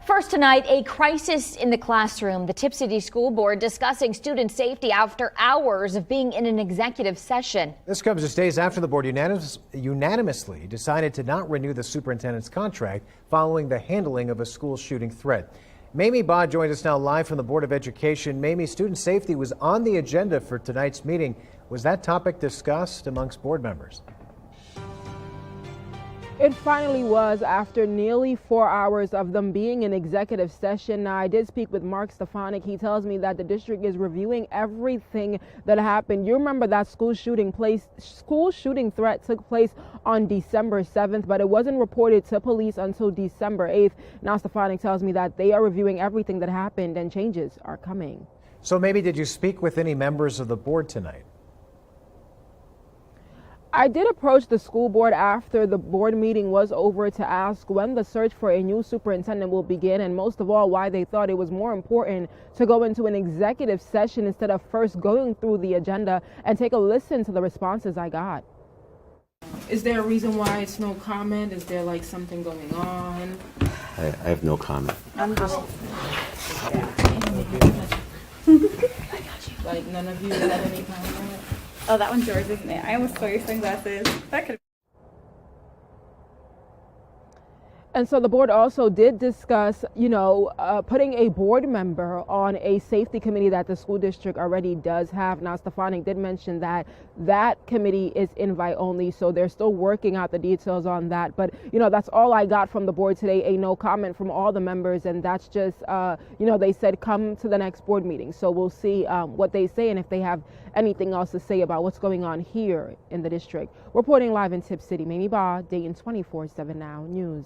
First tonight, a crisis in the classroom. The Tip City School Board discussing student safety after hours of being in an executive session. This comes just days after the board unanimously decided to not renew the superintendent's contract following the handling of a school shooting threat. Mamie Baugh joins us now live from the Board of Education. Mamie, student safety was on the agenda for tonight's meeting. Was that topic discussed amongst board members? It finally was after nearly 4 hours of them being in executive session. Now, I did speak with Mark Stefanik. He tells me that the district is reviewing everything that happened. You remember that school shooting threat took place on December 7th, but it wasn't reported to police until December 8th. Now, Stefanik tells me that they are reviewing everything that happened and changes are coming. So maybe did you speak with any members of the board tonight? I did approach the school board after the board meeting was over to ask when the search for a new superintendent will begin, and most of all, why they thought it was more important to go into an executive session instead of first going through the agenda, and take a listen to the responses I got. Is there a reason why it's no comment? Is there like something going on? I have no comment. I'm just... Like none of you had any comment? Oh, that one's yours, isn't it? I almost stole your sunglasses. That could. And so the board also did discuss, putting a board member on a safety committee that the school district already does have. Now, Stefanik did mention that that committee is invite only, so they're still working out the details on that. But, that's all I got from the board today, a no comment from all the members. And that's just, they said come to the next board meeting. So we'll see what they say and if they have anything else to say about what's going on here in the district. Reporting live in Tip City, Mamie Baugh, Dayton 24/7 Now News.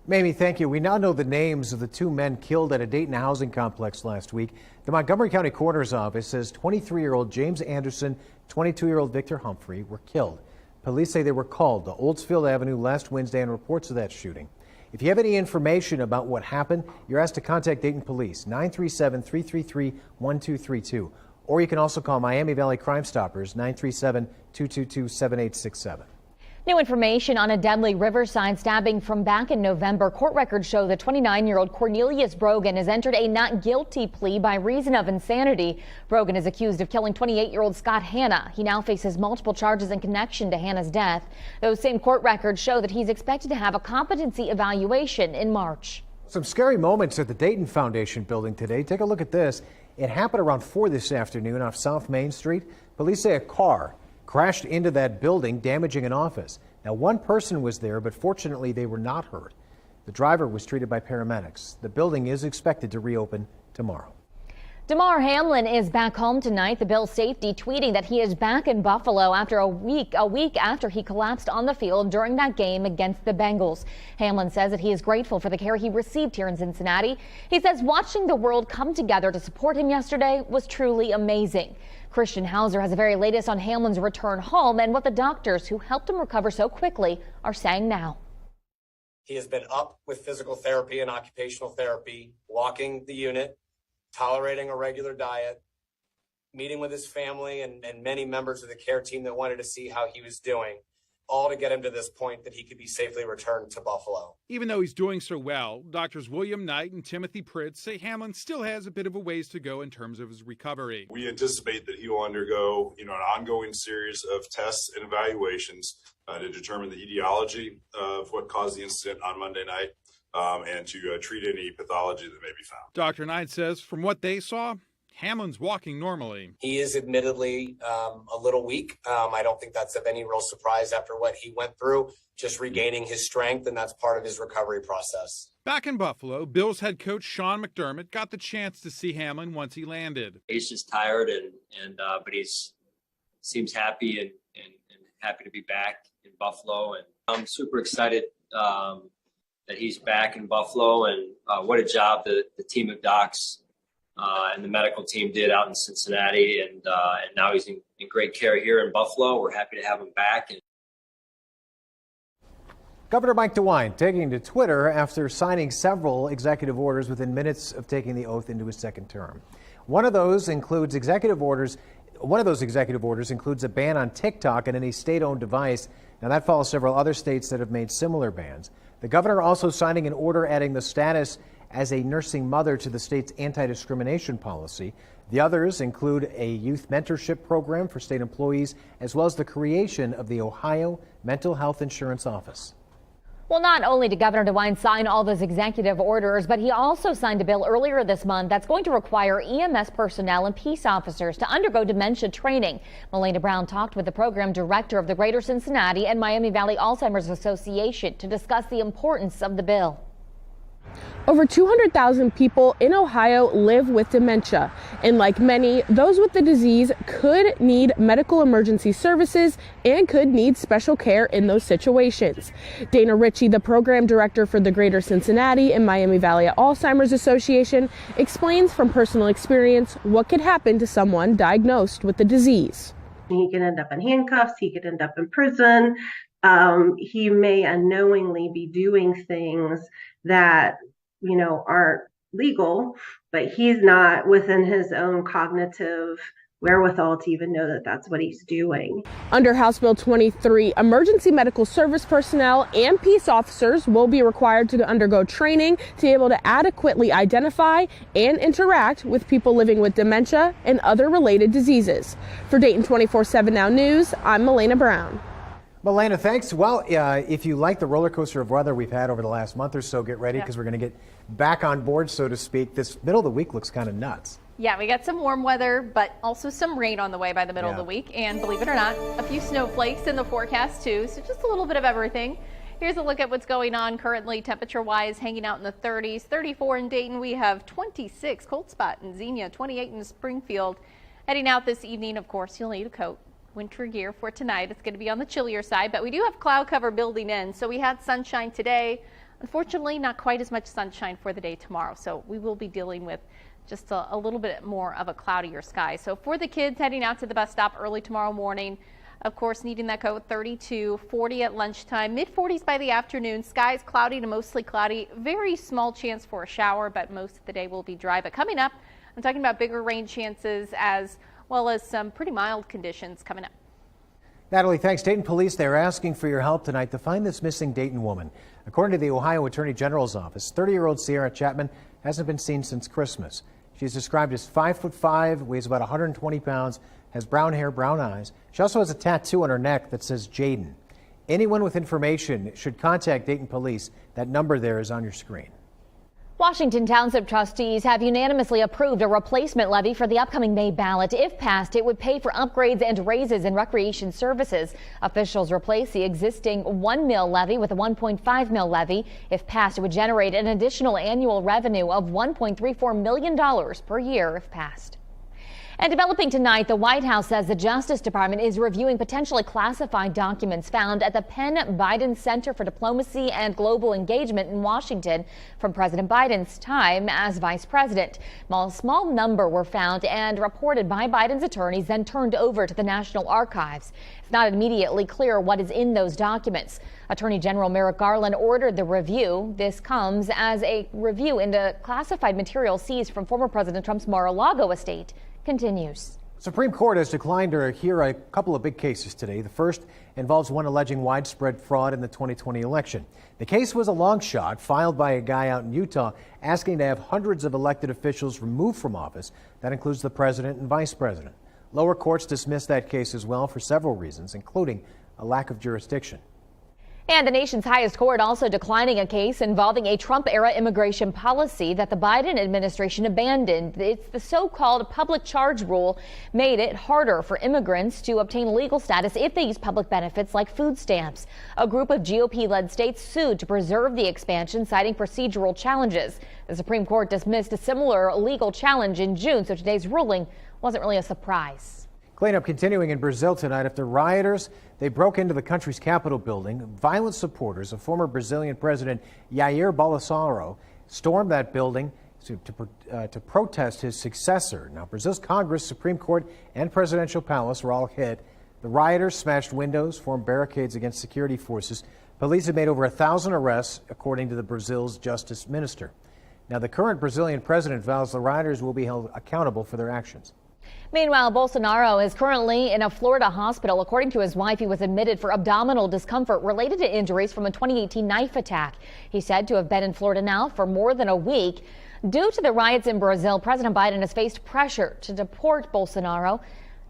Mamie, thank you. We now know the names of the two men killed at a Dayton housing complex last week. The Montgomery County Coroner's Office says 23-year-old James Anderson, 22-year-old Victor Humphrey were killed. Police say they were called to Oldsfield Avenue last Wednesday on reports of that shooting. If you have any information about what happened, you're asked to contact Dayton Police, 937-333-1232. Or you can also call Miami Valley Crime Stoppers, 937-222-7867. New information on a deadly Riverside stabbing from back in November. Court records show the 29-year-old Cornelius Brogan has entered a not guilty plea by reason of insanity. Brogan is accused of killing 28-year-old Scott Hanna. He now faces multiple charges in connection to Hanna's death. Those same court records show that he's expected to have a competency evaluation in March. Some scary moments at the Dayton Foundation building today. Take a look at this. It happened around 4 this afternoon off South Main Street. Police say a car crashed into that building, damaging an office. Now, one person was there, but fortunately they were not hurt. The driver was treated by paramedics. The building is expected to reopen tomorrow. Damar Hamlin is back home tonight. The Bills safety tweeting that he is back in Buffalo after a week after he collapsed on the field during that game against the Bengals. Hamlin says that he is grateful for the care he received here in Cincinnati. He says watching the world come together to support him yesterday was truly amazing. Christian Hauser has the very latest on Hamlin's return home and what the doctors who helped him recover so quickly are saying now. He has been up with physical therapy and occupational therapy, walking the unit, tolerating a regular diet, meeting with his family and many members of the care team that wanted to see how he was doing, all to get him to this point that he could be safely returned to Buffalo. Even though he's doing so well, doctors William Knight and Timothy Pritz say Hamlin still has a bit of a ways to go in terms of his recovery. We anticipate that he will undergo, an ongoing series of tests and evaluations to determine the etiology of what caused the incident on Monday night. And to treat any pathology that may be found. Dr. Knight says from what they saw, Hamlin's walking normally. He is admittedly a little weak. I don't think that's of any real surprise after what he went through, just regaining his strength, and that's part of his recovery process. Back in Buffalo, Bills head coach Sean McDermott got the chance to see Hamlin once he landed. He's just tired, but seems happy and happy to be back in Buffalo, and I'm super excited that he's back in Buffalo, and what a job the team of docs and the medical team did out in Cincinnati, and now he's in great care here in Buffalo. We're happy to have him back. Governor Mike DeWine taking to Twitter after signing several executive orders within minutes of taking the oath into his second term. One of those executive orders includes a ban on TikTok and any state-owned device. Now that follows several other states that have made similar bans. The governor also signing an order adding the status as a nursing mother to the state's anti-discrimination policy. The others include a youth mentorship program for state employees, as well as the creation of the Ohio Mental Health Insurance Office. Well, not only did Governor DeWine sign all those executive orders, but he also signed a bill earlier this month that's going to require EMS personnel and peace officers to undergo dementia training. Melena Brown talked with the program director of the Greater Cincinnati and Miami Valley Alzheimer's Association to discuss the importance of the bill. Over 200,000 people in Ohio live with dementia, and like many, those with the disease could need medical emergency services and could need special care in those situations. Dana Ritchie, the program director for the Greater Cincinnati and Miami Valley Alzheimer's Association, explains from personal experience what could happen to someone diagnosed with the disease. He could end up in handcuffs, he could end up in prison, he may unknowingly be doing things that aren't legal, but he's not within his own cognitive wherewithal to even know that that's what he's doing. Under House Bill 23, emergency medical service personnel and peace officers will be required to undergo training to be able to adequately identify and interact with people living with dementia and other related diseases. For Dayton 24/7 Now News, I'm Melena Brown. Melena, thanks. Well, if you like the roller coaster of weather we've had over the last month or so, get ready because we're going to get back on board, so to speak. This middle of the week looks kind of nuts. Yeah, we got some warm weather, but also some rain on the way by the middle of the week. And believe it or not, a few snowflakes in the forecast too. So just a little bit of everything. Here's a look at what's going on currently temperature-wise, hanging out in the 30s. 34 in Dayton. We have 26 cold spot in Xenia, 28 in Springfield. Heading out this evening, of course, you'll need a coat. Winter gear for tonight. It's going to be on the chillier side, but we do have cloud cover building in. So we had sunshine today. Unfortunately, not quite as much sunshine for the day tomorrow. So we will be dealing with just a little bit more of a cloudier sky. So for the kids heading out to the bus stop early tomorrow morning, of course, needing that coat, 32, 40 at lunchtime, mid-40s by the afternoon. Skies cloudy to mostly cloudy. Very small chance for a shower, but most of the day will be dry. But coming up, I'm talking about bigger rain chances as well as some pretty mild conditions coming up. Natalie, thanks. Dayton police, they're asking for your help tonight to find this missing Dayton woman. According to the Ohio Attorney General's office, 30-year-old Sierra Chapman hasn't been seen since Christmas. She's described as 5'5", weighs about 120 pounds, has brown hair, brown eyes. She also has a tattoo on her neck that says Jaden. Anyone with information should contact Dayton police. That number there is on your screen. Washington Township trustees have unanimously approved a replacement levy for the upcoming May ballot. If passed, it would pay for upgrades and raises in recreation services. Officials replace the existing $1 mil levy with a $1.5 mil levy. If passed, it would generate an additional annual revenue of $1.34 million per year if passed. And developing tonight, the White House says the Justice Department is reviewing potentially classified documents found at the Penn-Biden Center for Diplomacy and Global Engagement in Washington from President Biden's time as vice president. A small number were found and reported by Biden's attorneys, then turned over to the National Archives. It's not immediately clear what is in those documents. Attorney General Merrick Garland ordered the review. This comes as a review into classified material seized from former President Trump's Mar-a-Lago estate continues. Supreme Court has declined to hear a couple of big cases today. The first involves one alleging widespread fraud in the 2020 election. The case was a long shot filed by a guy out in Utah asking to have hundreds of elected officials removed from office. That includes the president and vice president. Lower courts dismissed that case as well for several reasons, including a lack of jurisdiction. And the nation's highest court also declining a case involving a Trump-era immigration policy that the Biden administration abandoned. It's the so-called public charge rule made it harder for immigrants to obtain legal status if they use public benefits like food stamps. A group of GOP-led states sued to preserve the expansion, citing procedural challenges. The Supreme Court dismissed a similar legal challenge in June, so today's ruling wasn't really a surprise. Cleanup continuing in Brazil tonight after rioters, they broke into the country's Capitol building. Violent supporters of former Brazilian President Jair Bolsonaro stormed that building to protest his successor. Now, Brazil's Congress, Supreme Court, and presidential palace were all hit. The rioters smashed windows, formed barricades against security forces. Police have made over 1,000 arrests, according to Brazil's justice minister. Now, the current Brazilian president vows the rioters will be held accountable for their actions. Meanwhile, Bolsonaro is currently in a Florida hospital. According to his wife, he was admitted for abdominal discomfort related to injuries from a 2018 knife attack. He's said to have been in Florida now for more than a week. Due to the riots in Brazil, President Biden has faced pressure to deport Bolsonaro.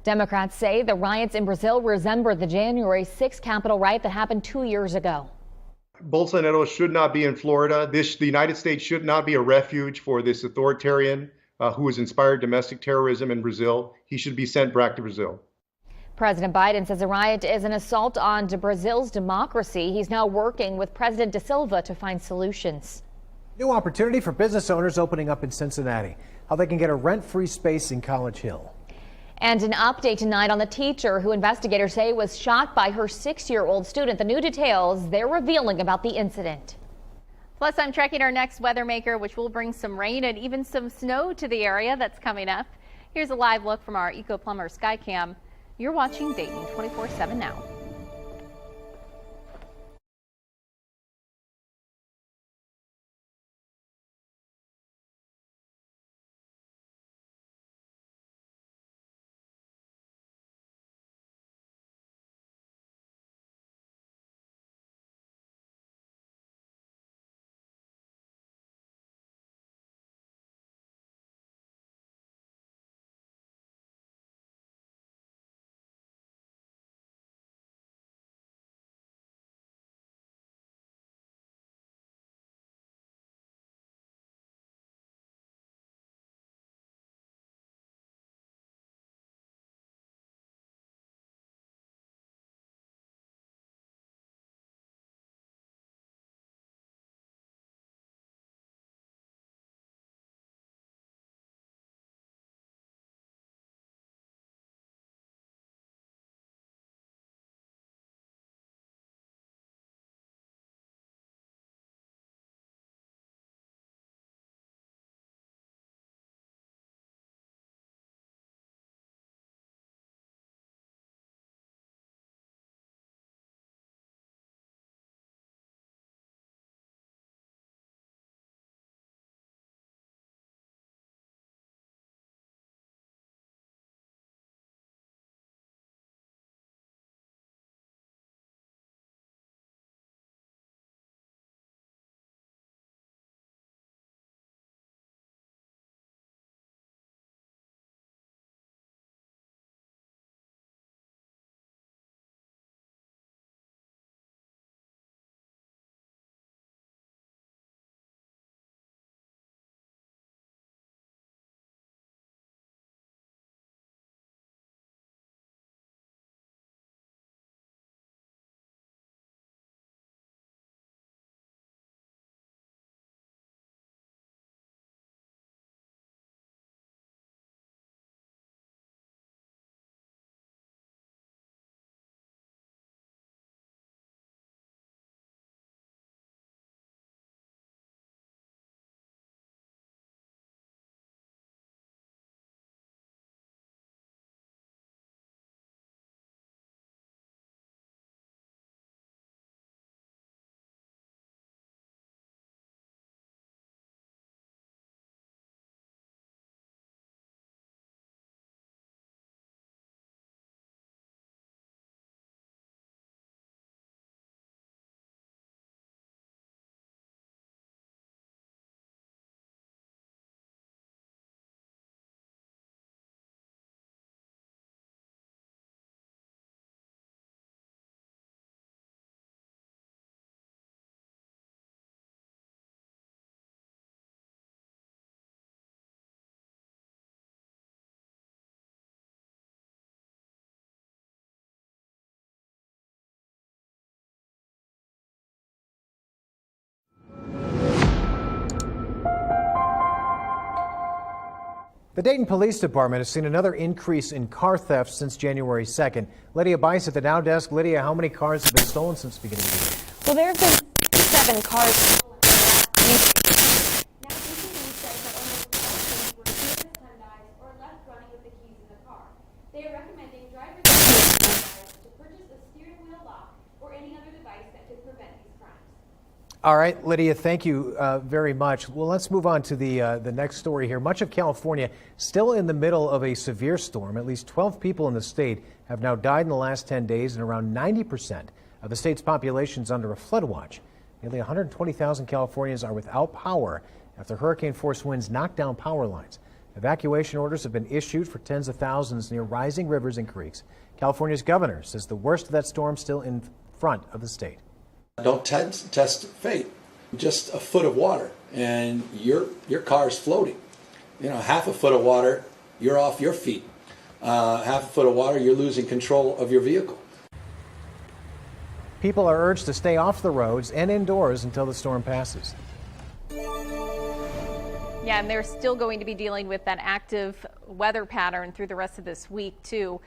Democrats say the riots in Brazil resemble the January 6th Capitol riot that happened 2 years ago. Bolsonaro should not be in Florida. The United States should not be a refuge for this authoritarian who has inspired domestic terrorism in Brazil. He should be sent back to Brazil. President Biden says the riot is an assault on Brazil's democracy. He's now working with President da Silva to find solutions. New opportunity for business owners opening up in Cincinnati. How they can get a rent-free space in College Hill. And an update tonight on the teacher who investigators say was shot by her 6-year-old student. The new details they're revealing about the incident. Plus, I'm checking our next weather maker, which will bring some rain and even some snow to the area that's coming up. Here's a live look from our Eco Plumber Skycam. You're watching Dayton 24/7 now. The Dayton Police Department has seen another increase in car theft since January 2nd. Lydia Bice at the Now Desk. Lydia, how many cars have been stolen since the beginning of the year? Well, there have been 7 cars stolen. They are recommending drivers to purchase a steering wheel lock or any other device that could prevent these crimes. All right, Lydia, thank you very much. Well, let's move on to the next story here. Much of California still in the middle of a severe storm. At least 12 people in the state have now died in the last 10 days, and around 90% of the state's population is under a flood watch. Nearly 120,000 Californians are without power after hurricane-force winds knocked down power lines. Evacuation orders have been issued for tens of thousands near rising rivers and creeks. California's governor says the worst of that storm still in front of the state. Don't test fate. Just a foot of water and your car is floating. Half a foot of water, you're off your feet. Half a foot of water, you're losing control of your vehicle. People are urged to stay off the roads and indoors until the storm passes. Yeah, and they're still going to be dealing with that active weather pattern through the rest of this week, too.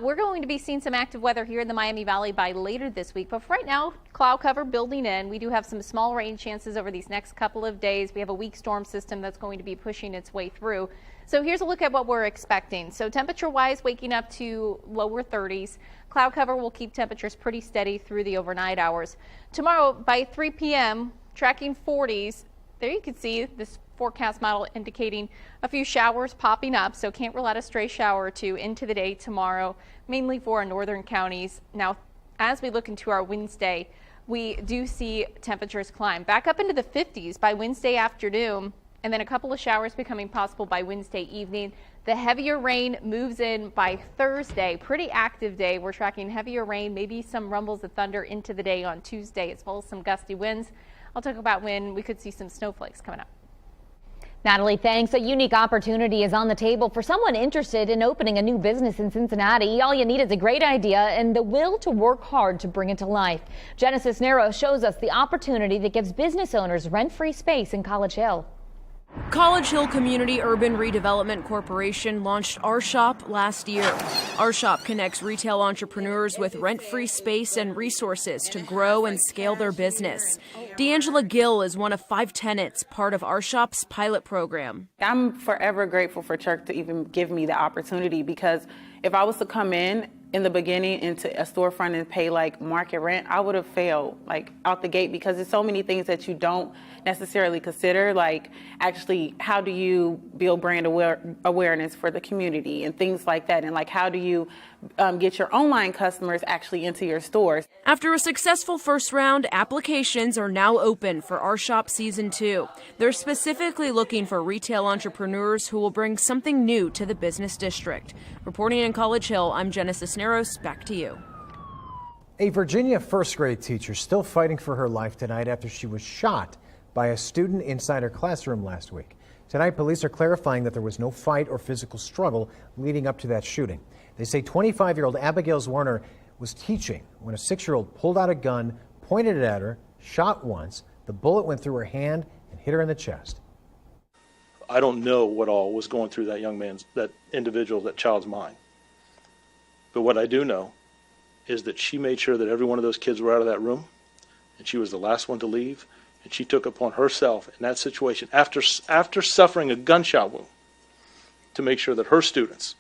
We're going to be seeing some active weather here in the Miami Valley by later this week. But for right now, cloud cover building in. We do have some small rain chances over these next couple of days. We have a weak storm system that's going to be pushing its way through. So here's a look at what we're expecting. So temperature-wise, waking up to lower 30s. Cloud cover will keep temperatures pretty steady through the overnight hours. Tomorrow by 3 p.m., tracking 40s. There you can see this forecast model indicating a few showers popping up, so can't rule out a stray shower or two into the day tomorrow, mainly for our northern counties. Now, as we look into our Wednesday, we do see temperatures climb back up into the 50s by Wednesday afternoon, and then a couple of showers becoming possible by Wednesday evening. The heavier rain moves in by Thursday. Pretty active day. We're tracking heavier rain, maybe some rumbles of thunder into the day on Tuesday, as well as some gusty winds. I'll talk about when we could see some snowflakes coming up. Natalie, thanks. A unique opportunity is on the table for someone interested in opening a new business in Cincinnati. All you need is a great idea and the will to work hard to bring it to life. Genesis Nero shows us the opportunity that gives business owners rent-free space in College Hill. College Hill Community Urban Redevelopment Corporation launched Our Shop last year. Our Shop connects retail entrepreneurs with rent-free space and resources to grow and scale their business. D'Angela Gill is one of 5 tenants, part of Our Shop's pilot program. I'm forever grateful for Chuck to even give me the opportunity, because if I was to come in the beginning into a storefront and pay like market rent, I would have failed like out the gate, because there's so many things that you don't necessarily consider, like actually how do you build brand awareness for the community and things like that, and like how do you get your online customers actually into your stores. After a successful first round, applications are now open for Our Shop Season 2. They're specifically looking for retail entrepreneurs who will bring something new to the business district. Reporting in College Hill, I'm Genesis Neros. Back to you. A Virginia first grade teacher still fighting for her life tonight after she was shot by a student inside her classroom last week. Tonight, police are clarifying that there was no fight or physical struggle leading up to that shooting. They say 25-year-old Abigail Warner was teaching when a 6-year-old pulled out a gun, pointed it at her, shot once. The bullet went through her hand and hit her in the chest. I don't know what all was going through that young man's, that child's mind. But what I do know is that she made sure that every one of those kids were out of that room, and she was the last one to leave. And she took upon herself in that situation, after suffering a gunshot wound, to make sure that her students,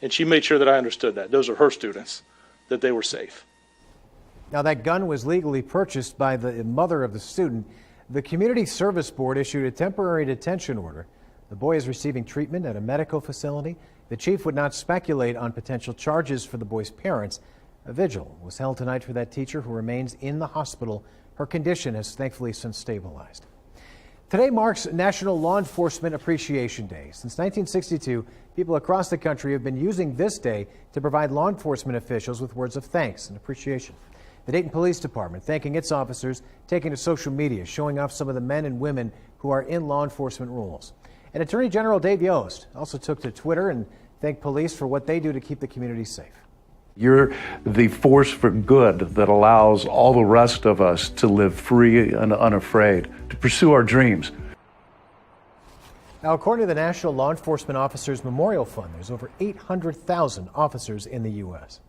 and she made sure that I understood that, those are her students, that they were safe. Now, that gun was legally purchased by the mother of the student. The Community Service Board issued a temporary detention order. The boy is receiving treatment at a medical facility. The chief would not speculate on potential charges for the boy's parents. A vigil was held tonight for that teacher, who remains in the hospital. Her condition has thankfully since stabilized. Today marks National Law Enforcement Appreciation Day. Since 1962, people across the country have been using this day to provide law enforcement officials with words of thanks and appreciation. The Dayton Police Department thanking its officers, taking to social media, showing off some of the men and women who are in law enforcement roles. And Attorney General Dave Yost also took to Twitter and thanked police for what they do to keep the community safe. You're the force for good that allows all the rest of us to live free and unafraid, to pursue our dreams. Now, according to the National Law Enforcement Officers Memorial Fund, there's over 800,000 officers in the U.S.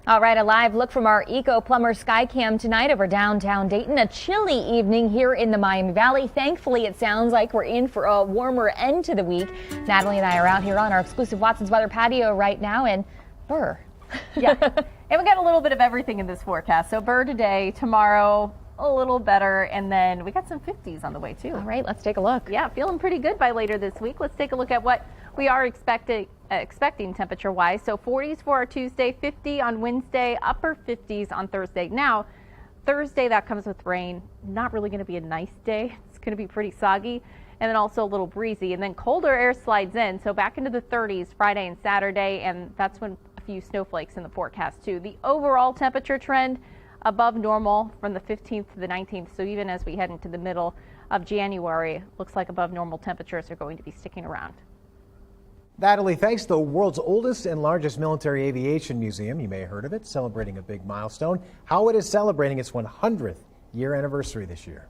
All right, a live look from our Eco Plumber Skycam tonight over downtown Dayton. A chilly evening here in the Miami Valley. Thankfully, it sounds like we're in for a warmer end to the week. Natalie and I are out here on our exclusive Watson's Weather patio right now, and Yeah, and we got a little bit of everything in this forecast. So Burr today, tomorrow, a little better. And then we got some 50s on the way too. All right, let's take a look. Yeah, feeling pretty good by later this week. Let's take a look at what we are expecting temperature wise. So 40s for our Tuesday, 50 on Wednesday, upper 50s on Thursday. Now, Thursday that comes with rain. Not really going to be a nice day. It's going to be pretty soggy. And then also a little breezy, and then colder air slides in. So back into the 30s Friday and Saturday, and that's when a few snowflakes in the forecast too. The overall temperature trend above normal from the 15th to the 19th. So even as we head into the middle of January, looks like above normal temperatures are going to be sticking around. Natalie, thanks. The world's oldest and largest military aviation museum, you may have heard of it, celebrating a big milestone. How it is celebrating its 100th year anniversary this year.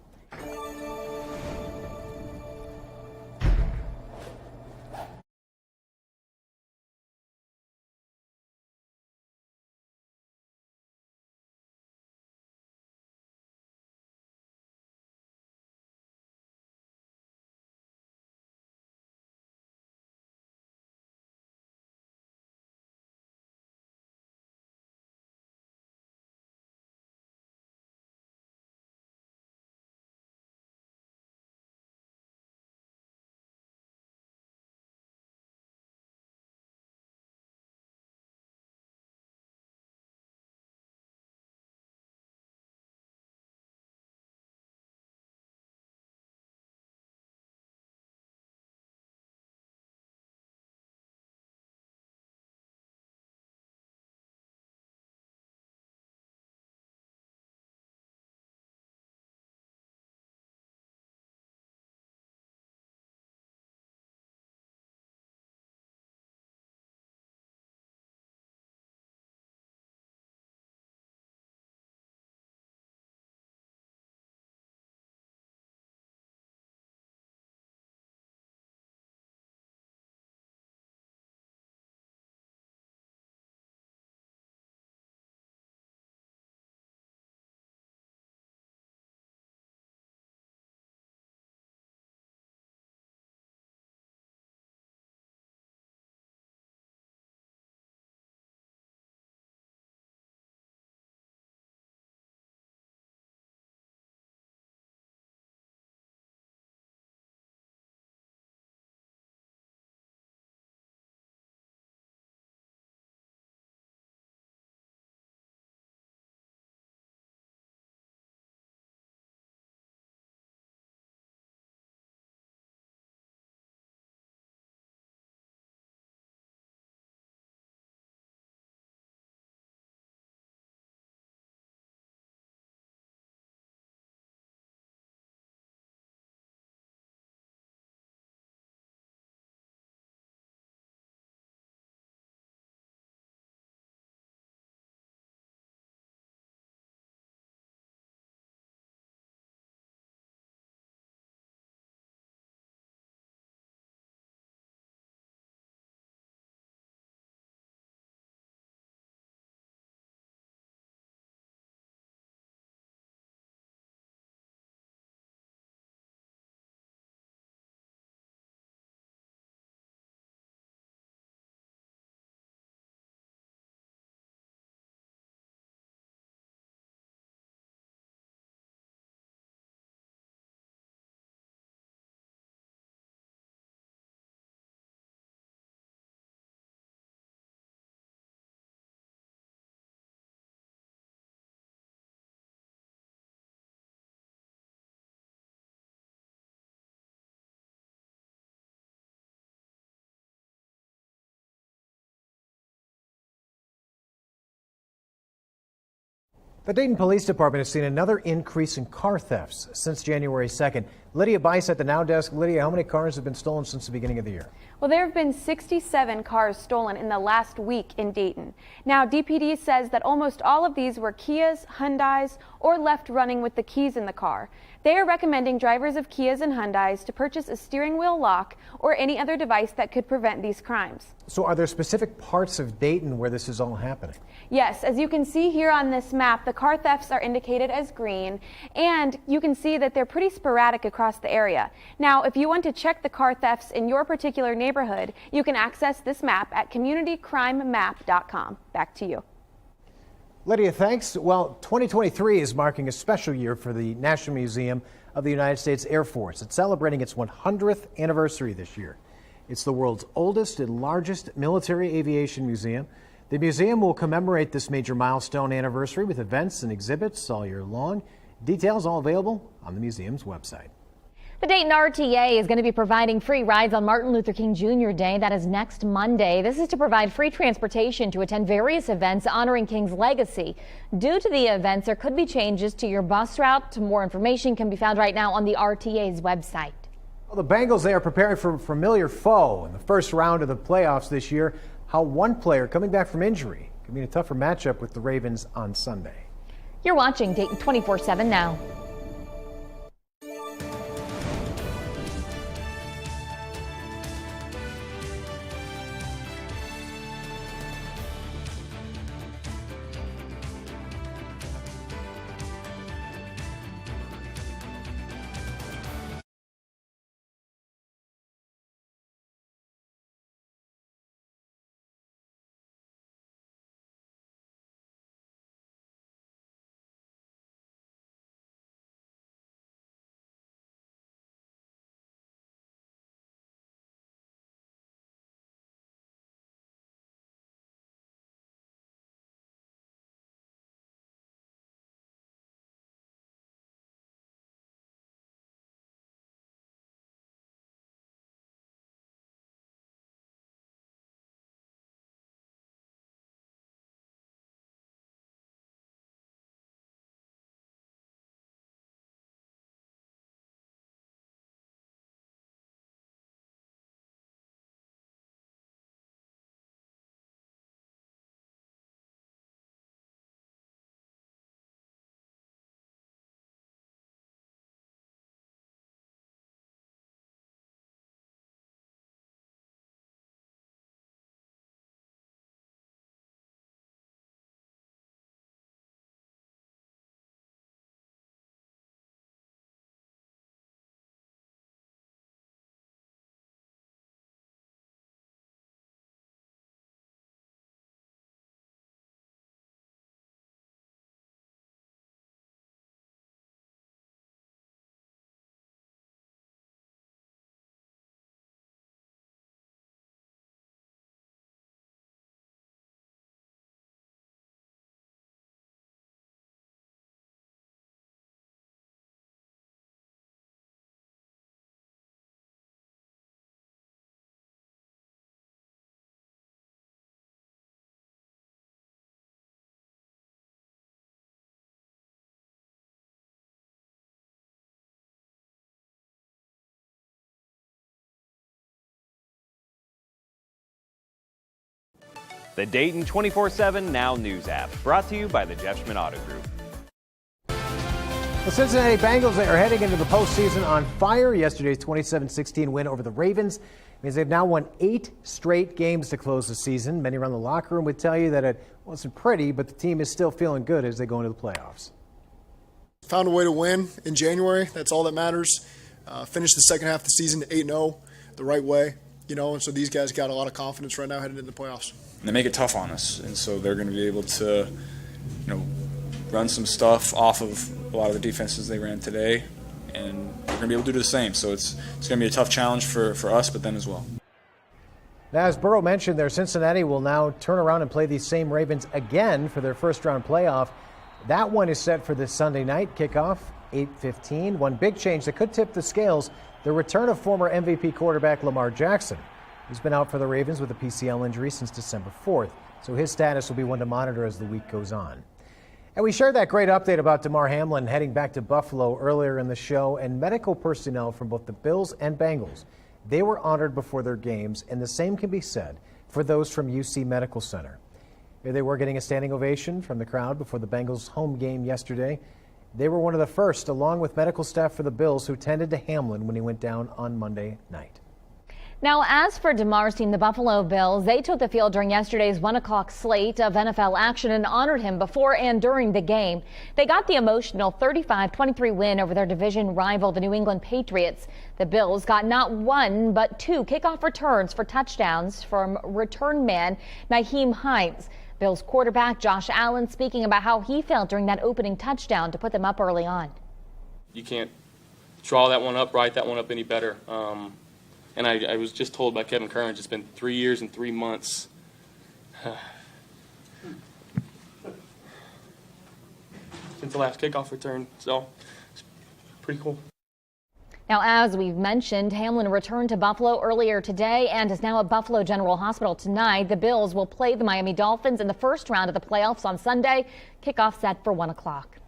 The Dayton Police Department has seen another increase in car thefts since January 2nd. Lydia Bice at the Now Desk. Lydia, how many cars have been stolen since the beginning of the year? Well, there have been 67 cars stolen in the last week in Dayton. Now, DPD says that almost all of these were Kias, Hyundais, or left running with the keys in the car. They are recommending drivers of Kias and Hyundais to purchase a steering wheel lock or any other device that could prevent these crimes. So are there specific parts of Dayton where this is all happening? Yes, as you can see here on this map, the car thefts are indicated as green, and you can see that they're pretty sporadic across the area. Now, if you want to check the car thefts in your particular neighborhood, you can access this map at communitycrimemap.com. Back to you. Lydia, thanks. Well, 2023 is marking a special year for the National Museum of the United States Air Force. It's celebrating its 100th anniversary this year. It's the world's oldest and largest military aviation museum. The museum will commemorate this major milestone anniversary with events and exhibits all year long. Details all available on the museum's website. The Dayton RTA is going to be providing free rides on Martin Luther King Jr. Day. That is next Monday. This is to provide free transportation to attend various events honoring King's legacy. Due to the events, there could be changes to your bus route. More information can be found right now on the RTA's website. Well, the Bengals, they are preparing for a familiar foe in the first round of the playoffs this year. How one player coming back from injury could mean a tougher matchup with the Ravens on Sunday. You're watching Dayton 24/7 now. The Dayton 24/7 Now News app, brought to you by the Jeff Schmidt Auto Group. The Cincinnati Bengals are heading into the postseason on fire. Yesterday's 27-16 win over the Ravens means they've now won 8 straight games to close the season. Many around the locker room would tell you that it wasn't pretty, but the team is still feeling good as they go into the playoffs. Found a way to win in January. That's all that matters. Finished the second half of the season 8-0 the right way, and so these guys got a lot of confidence right now heading into the playoffs. They make it tough on us, and so they're going to be able to, run some stuff off of a lot of the defenses they ran today, and we're going to be able to do the same. So it's going to be a tough challenge for us, but them as well. Now, as Burrow mentioned, their Cincinnati will now turn around and play these same Ravens again for their first-round playoff. That one is set for this Sunday night kickoff, 8:15. One big change that could tip the scales, the return of former MVP quarterback Lamar Jackson. He's been out for the Ravens with a PCL injury since December 4th, so his status will be one to monitor as the week goes on. And we shared that great update about Damar Hamlin heading back to Buffalo earlier in the show, and medical personnel from both the Bills and Bengals, they were honored before their games, and the same can be said for those from UC Medical Center. Here they were getting a standing ovation from the crowd before the Bengals' home game yesterday. They were one of the first, along with medical staff for the Bills, who tended to Hamlin when he went down on Monday night. Now, as for Damar's team, the Buffalo Bills, they took the field during yesterday's 1 o'clock slate of NFL action and honored him before and during the game. They got the emotional 35-23 win over their division rival, the New England Patriots. The Bills got not one, but 2 kickoff returns for touchdowns from return man Nyheim Hines. Bills quarterback Josh Allen speaking about how he felt during that opening touchdown to put them up early on. You can't draw that one up, write that one up any better. And I was just told by Kevin Curran, it's been 3 years and 3 months. Since the last kickoff return, so it's pretty cool. Now, as we've mentioned, Hamlin returned to Buffalo earlier today and is now at Buffalo General Hospital tonight. The Bills will play the Miami Dolphins in the first round of the playoffs on Sunday. Kickoff set for 1 o'clock.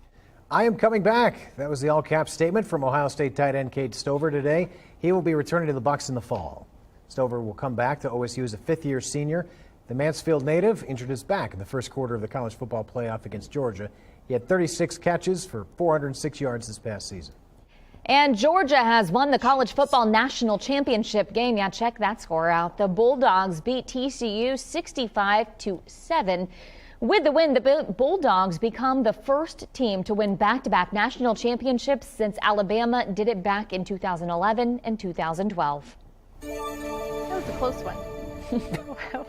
I am coming back. That was the all-cap statement from Ohio State tight end Cade Stover today. He will be returning to the Bucs in the fall. Stover will come back to OSU as a fifth-year senior. The Mansfield native injured his back in the first quarter of the college football playoff against Georgia. He had 36 catches for 406 yards this past season. And Georgia has won the college football national championship game. Yeah, check that score out. The Bulldogs beat TCU 65-7. With the win, the Bulldogs become the first team to win back-to-back national championships since Alabama did it back in 2011 and 2012. That was a close one.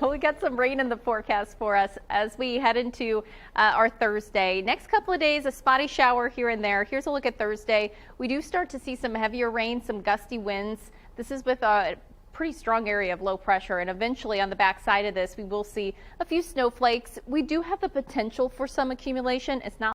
Well, we got some rain in the forecast for us as we head into our Thursday. Next couple of days, a spotty shower here and there. Here's a look at Thursday. We do start to see some heavier rain, some gusty winds. This is with a pretty strong area of low pressure, and eventually on the back side of this, we will see a few snowflakes. We do have the potential for some accumulation. It's not